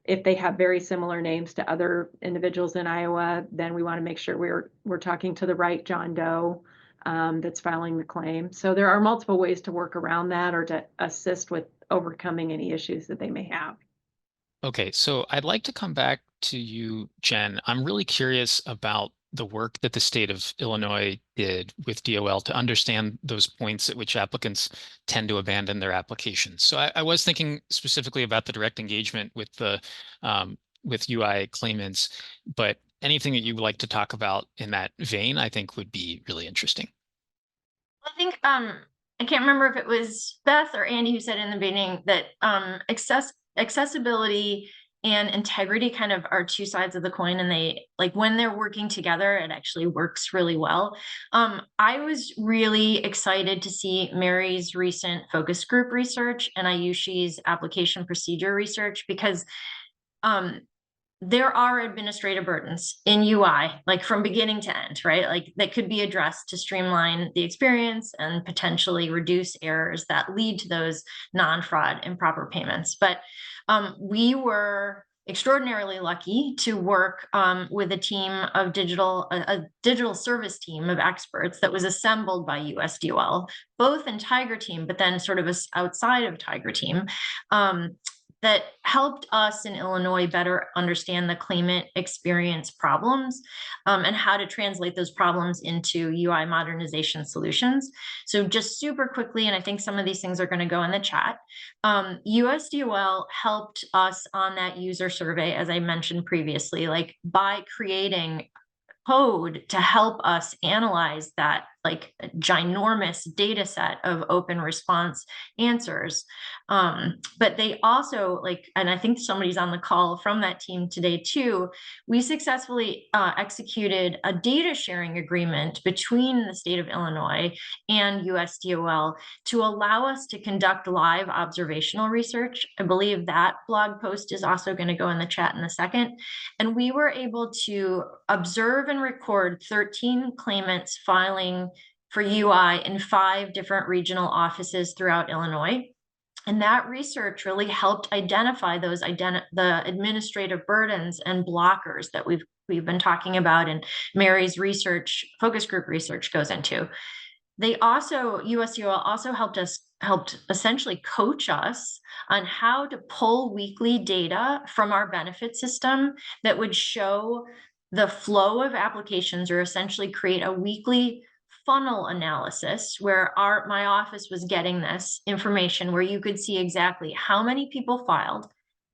if they have very similar names to other individuals in Iowa, then we want to make sure we're talking to the right John Doe that's filing the claim. So there are multiple ways to work around that or to assist with overcoming any issues that they may have. Okay, so I'd like to come back to you, Jen. I'm really curious about the work that the state of Illinois did with DOL to understand those points at which applicants tend to abandon their applications. So I was thinking specifically about the direct engagement with the with UI claimants, but anything that you would like to talk about in that vein, I think would be really interesting. I think I can't remember if it was Beth or Andy who said in the beginning that accessibility and integrity kind of are two sides of the coin, and they, like, when they're working together, it actually works really well. I was really excited to see Mary's recent focus group research and Ayushi's application procedure research, because there are administrative burdens in UI, like from beginning to end, right? Like that could be addressed to streamline the experience and potentially reduce errors that lead to those non-fraud improper payments. But we were extraordinarily lucky to work with a team of a digital service team of experts that was assembled by USDOL, both in Tiger Team, but then sort of outside of Tiger Team. That helped us in Illinois better understand the claimant experience problems and how to translate those problems into UI modernization solutions. So just super quickly, and I think some of these things are going to go in the chat, USDOL helped us on that user survey, as I mentioned previously, like by creating code to help us analyze that like ginormous data set of open response answers. But they also, like, and I think somebody's on the call from that team today too, we successfully executed a data sharing agreement between the state of Illinois and USDOL to allow us to conduct live observational research. I believe that blog post is also going to go in the chat in a second. And we were able to observe and record 13 claimants filing for UI in 5 different regional offices throughout Illinois. And that research really helped identify those the administrative burdens and blockers that we've been talking about, and Mary's research, focus group research, goes into. They also, USDOL also helped essentially coach us on how to pull weekly data from our benefit system that would show the flow of applications, or essentially create a weekly funnel analysis where my office was getting this information where you could see exactly how many people filed,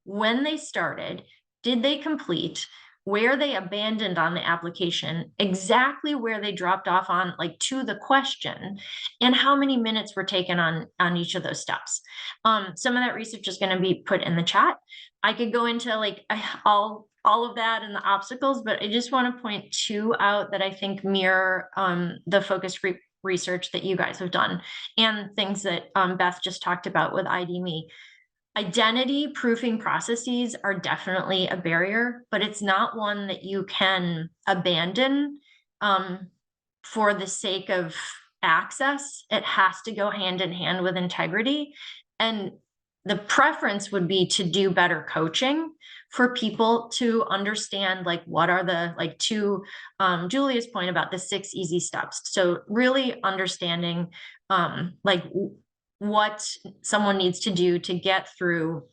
when they started, did they complete, where they abandoned on the application, exactly where they dropped off on, like, to the question, and how many minutes were taken on each of those steps. Some of that research is going to be put in the chat. I could go into like all of that and the obstacles, but I just want to point 2 out that I think mirror the focus group research that you guys have done, and things that Beth just talked about with ID.me. Identity proofing processes are definitely a barrier, but it's not one that you can abandon for the sake of access. It has to go hand in hand with integrity. And the preference would be to do better coaching for people to understand, like, what are the, like, to Julia's point about the 6 easy steps. So really understanding like what someone needs to do to get through,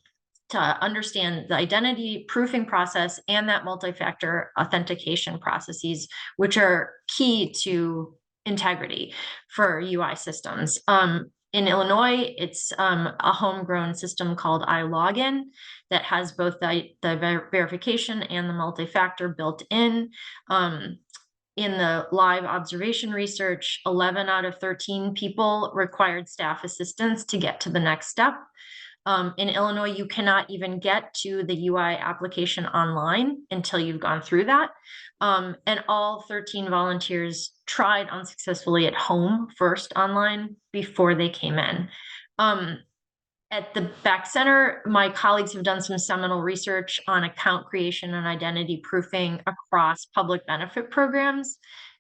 to understand the identity proofing process and that multi-factor authentication processes, which are key to integrity for UI systems. In Illinois, it's a homegrown system called iLogin that has both the verification and the multi-factor built in. In the live observation research, 11 out of 13 people required staff assistance to get to the next step. In Illinois, you cannot even get to the UI application online until you've gone through that. And all 13 volunteers tried unsuccessfully at home first online before they came in. At the back center, my colleagues have done some seminal research on account creation and identity proofing across public benefit programs,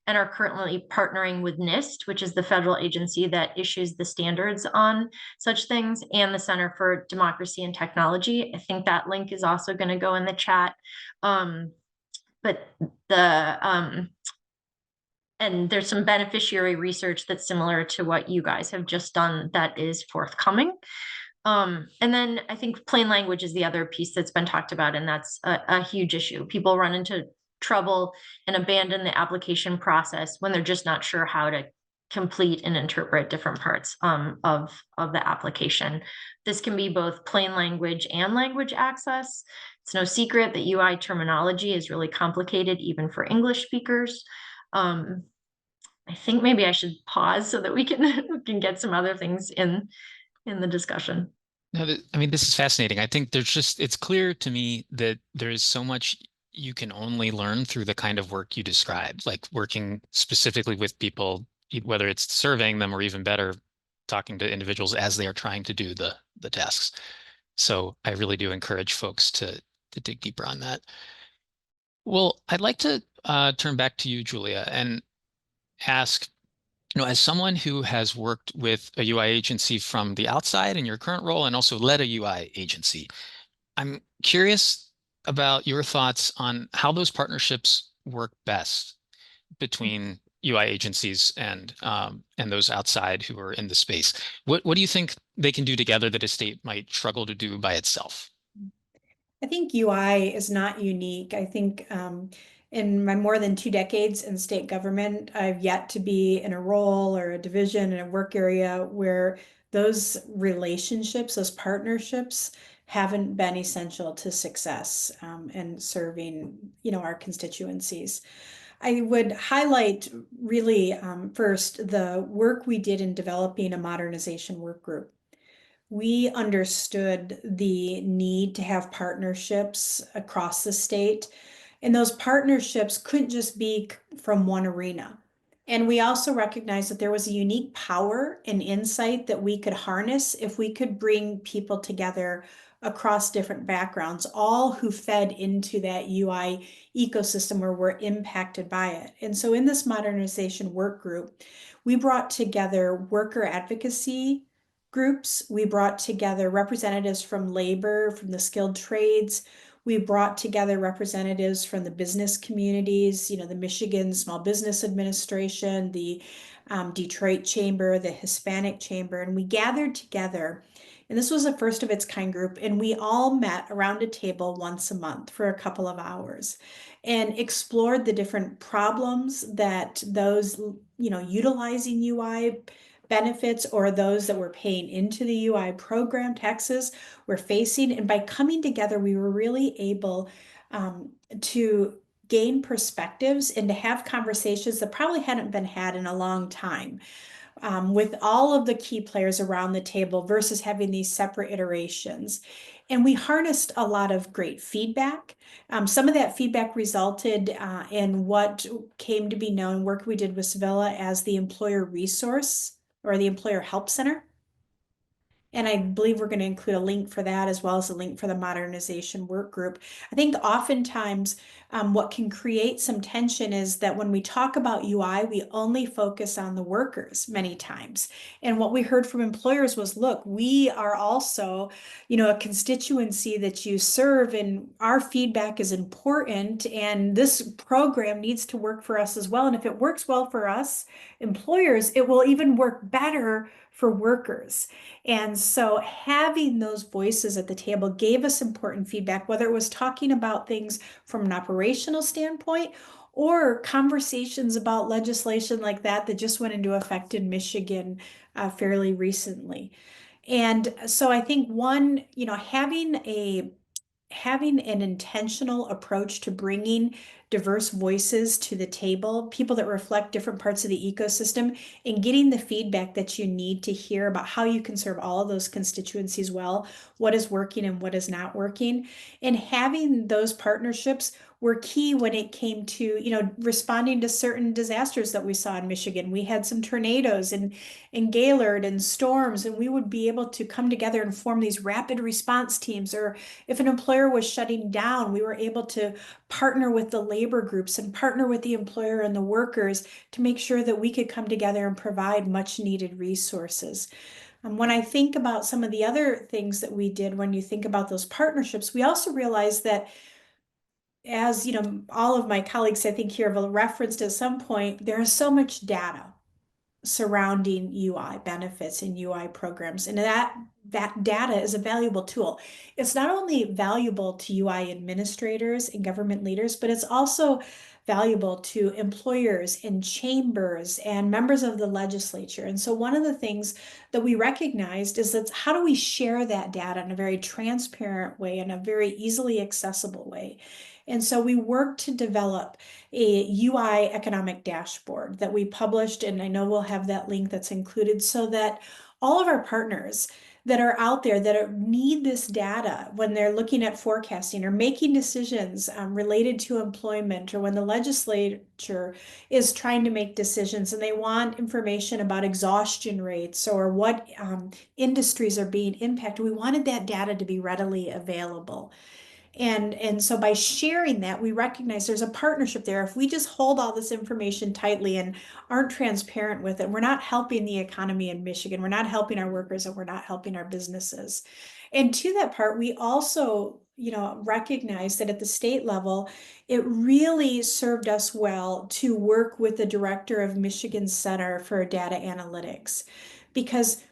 and are currently partnering with NIST, which is the federal agency that issues the standards on such things, and the Center for Democracy and Technology. I think that link is also going to go in the chat. But and there's some beneficiary research that's similar to what you guys have just done that is forthcoming. And then I think plain language is the other piece that's been talked about, and that's a huge issue. People run into trouble and abandon the application process when they're just not sure how to complete and interpret different parts of the application. This can be both plain language and language access. It's no secret that UI terminology is really complicated, even for English speakers. I think maybe I should pause so that we can get some other things in the discussion. No, I mean, this is fascinating. I think it's clear to me that there is so much you can only learn through the kind of work you described, like working specifically with people, whether it's surveying them or even better, talking to individuals as they are trying to do the tasks. So I really do encourage folks to dig deeper on that. Well, I'd like to turn back to you, Julia, and ask, as someone who has worked with a UI agency from the outside in your current role and also led a UI agency, I'm curious about your thoughts on how those partnerships work best between UI agencies and those outside who are in the space. What do you think they can do together that a state might struggle to do by itself? I think UI is not unique. I think in my more than 2 decades in state government, I've yet to be in a role or a division in a work area where those relationships, those partnerships haven't been essential to success and serving, our constituencies. I would highlight really first the work we did in developing a modernization work group. We understood the need to have partnerships across the state, and those partnerships couldn't just be from one arena. And we also recognized that there was a unique power and insight that we could harness if we could bring people together across different backgrounds, all who fed into that UI ecosystem or were impacted by it. And so in this modernization work group, we brought together worker advocacy groups. We brought together representatives from labor, from the skilled trades. We brought together representatives from the business communities, the Michigan Small Business Administration, the Detroit Chamber, the Hispanic Chamber, and we gathered together. And this was a first of its kind group, and we all met around a table once a month for a couple of hours and explored the different problems that those, utilizing UI benefits or those that were paying into the UI program taxes were facing. And by coming together, we were really able to gain perspectives and to have conversations that probably hadn't been had in a long time with all of the key players around the table versus having these separate iterations. And we harnessed a lot of great feedback. Some of that feedback resulted in what came to be known, work we did with Sevilla as the employer resource or the Employer Help Center. And I believe we're going to include a link for that as well as a link for the modernization work group. I think oftentimes what can create some tension is that when we talk about UI, we only focus on the workers many times. And what we heard from employers was, look, we are also, a constituency that you serve, and our feedback is important, and this program needs to work for us as well. And if it works well for us, employers, it will even work better for workers. And so having those voices at the table gave us important feedback, whether it was talking about things from an operational standpoint or conversations about legislation like that just went into effect in Michigan fairly recently. And so I think one, having an intentional approach to bringing diverse voices to the table, people that reflect different parts of the ecosystem, and getting the feedback that you need to hear about how you can serve all of those constituencies well, what is working and what is not working. And having those partnerships were key when it came to, responding to certain disasters that we saw in Michigan. We had some tornadoes and Gaylord and storms, and we would be able to come together and form these rapid response teams. Or if an employer was shutting down, we were able to partner with the labor groups and partner with the employer and the workers to make sure that we could come together and provide much needed resources. When I think about some of the other things that we did, when you think about those partnerships, we also realized that, as all of my colleagues I think here have referenced at some point, there is so much data. surrounding UI benefits and UI programs. And that data is a valuable tool. It's not only valuable to UI administrators and government leaders, but it's also valuable to employers and chambers and members of the legislature. And so one of the things that we recognized is that how do we share that data in a very transparent way, in a very easily accessible way? And so we worked to develop a UI economic dashboard that we published, and I know we'll have that link that's included, so that all of our partners that are out there that need this data when they're looking at forecasting or making decisions related to employment, or when the legislature is trying to make decisions and they want information about exhaustion rates or what industries are being impacted, we wanted that data to be readily available. And so by sharing that, we recognize there's a partnership there. If we just hold all this information tightly and aren't transparent with it, we're not helping the economy in Michigan. We're not helping our workers, and we're not helping our businesses. And to that part, we also, recognize that at the state level, it really served us well to work with the director of Michigan Center for Data Analytics, because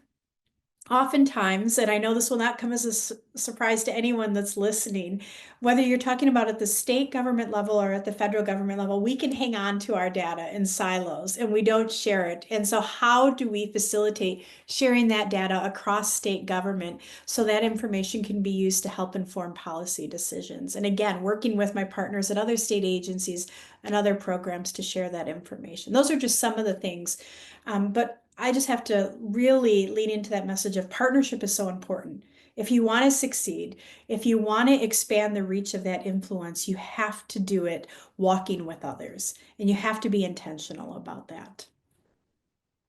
oftentimes, and I know this will not come as a surprise to anyone that's listening, whether you're talking about at the state government level or at the federal government level, we can hang on to our data in silos and we don't share it. And so how do we facilitate sharing that data across state government so that information can be used to help inform policy decisions? And again, working with my partners at other state agencies and other programs to share that information. Those are just some of the things. But I just have to really lean into that message of partnership is so important. If you want to succeed, if you want to expand the reach of that influence, you have to do it walking with others, and you have to be intentional about that.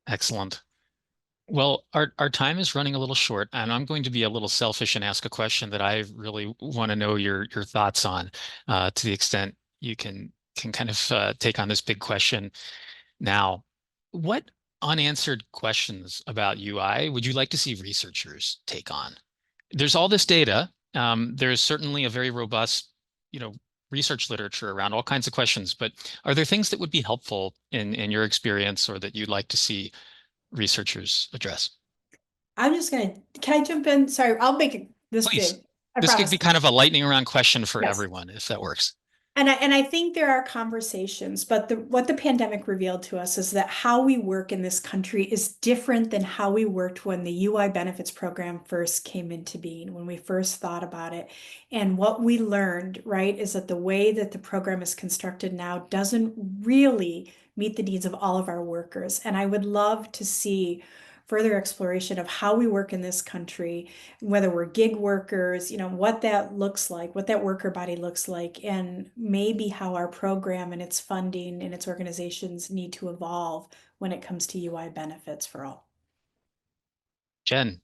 Excellent. Well, our time is running a little short, and I'm going to be a little selfish and ask a question that I really want to know your thoughts on, to the extent you can kind of take on this big question now. What unanswered questions about UI would you like to see researchers take on? There's all this data. There's certainly a very robust, research literature around all kinds of questions, but are there things that would be helpful in your experience, or that you'd like to see researchers address? Can I jump in? Sorry, I'll make it this Please. big. I This promise. could be kind of a lightning round question for Yes. everyone, if that works. And I think there are conversations, but what the pandemic revealed to us is that how we work in this country is different than how we worked when the UI benefits program first came into being, when we first thought about it. And what we learned, right, is that the way that the program is constructed now doesn't really meet the needs of all of our workers. And I would love to see further exploration of how we work in this country, whether we're gig workers, what that looks like, what that worker body looks like, and maybe how our program and its funding and its organizations need to evolve when it comes to UI benefits for all. So Jen.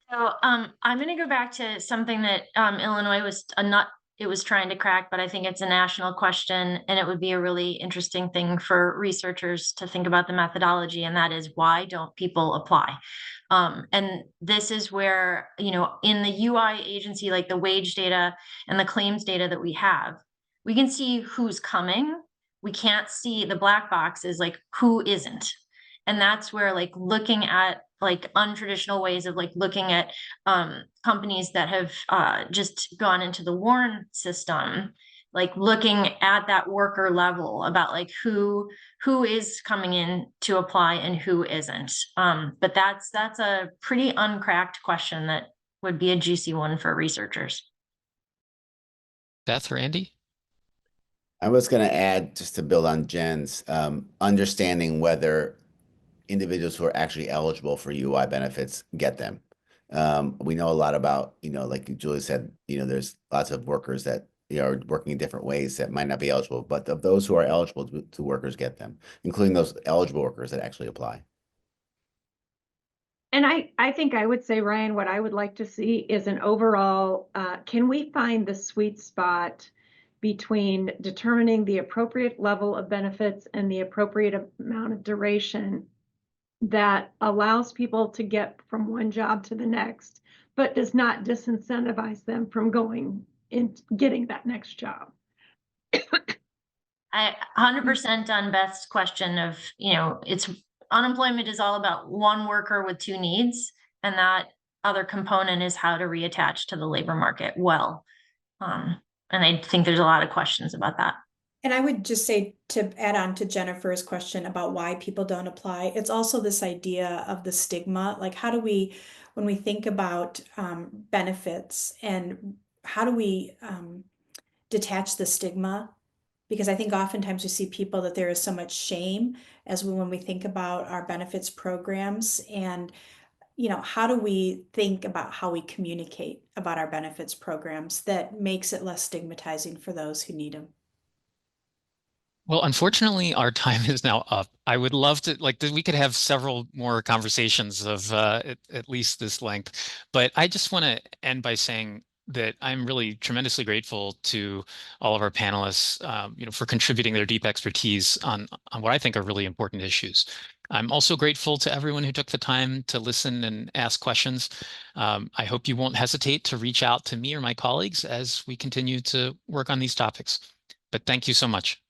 I'm going to go back to something that Illinois was trying to crack, but I think it's a national question, and it would be a really interesting thing for researchers to think about the methodology, and that is, why don't people apply? And this is where, in the UI agency, like the wage data and the claims data that we have, we can see who's coming. We can't see the black box is like who isn't. And that's where like looking at like untraditional ways of like looking at companies that have just gone into the WARN system, like looking at that worker level about like who is coming in to apply and who isn't. But that's a pretty uncracked question that would be a juicy one for researchers. Beth or Andy? I was going to add, just to build on Jen's, understanding whether individuals who are actually eligible for UI benefits get them. We know a lot about, like Julie said, there's lots of workers that are working in different ways that might not be eligible, but of those who are eligible to workers get them, including those eligible workers that actually apply. And I think I would say, Ryan, what I would like to see is an overall, can we find the sweet spot between determining the appropriate level of benefits and the appropriate amount of duration that allows people to get from one job to the next, but does not disincentivize them from going and getting that next job? I 100% on Beth's question of, it's unemployment is all about one worker with two needs, and that other component is how to reattach to the labor market well. And I think there's a lot of questions about that. And I would just say, to add on to Jennifer's question about why people don't apply, it's also this idea of the stigma. Like, how do we, when we think about benefits, and how do we detach the stigma? Because I think oftentimes we see people that there is so much shame as when we think about our benefits programs. And how do we think about how we communicate about our benefits programs that makes it less stigmatizing for those who need them? Well, unfortunately, our time is now up. I would love to, we could have several more conversations of at least this length, but I just want to end by saying that I'm really tremendously grateful to all of our panelists, for contributing their deep expertise on what I think are really important issues. I'm also grateful to everyone who took the time to listen and ask questions. I hope you won't hesitate to reach out to me or my colleagues as we continue to work on these topics. But thank you so much.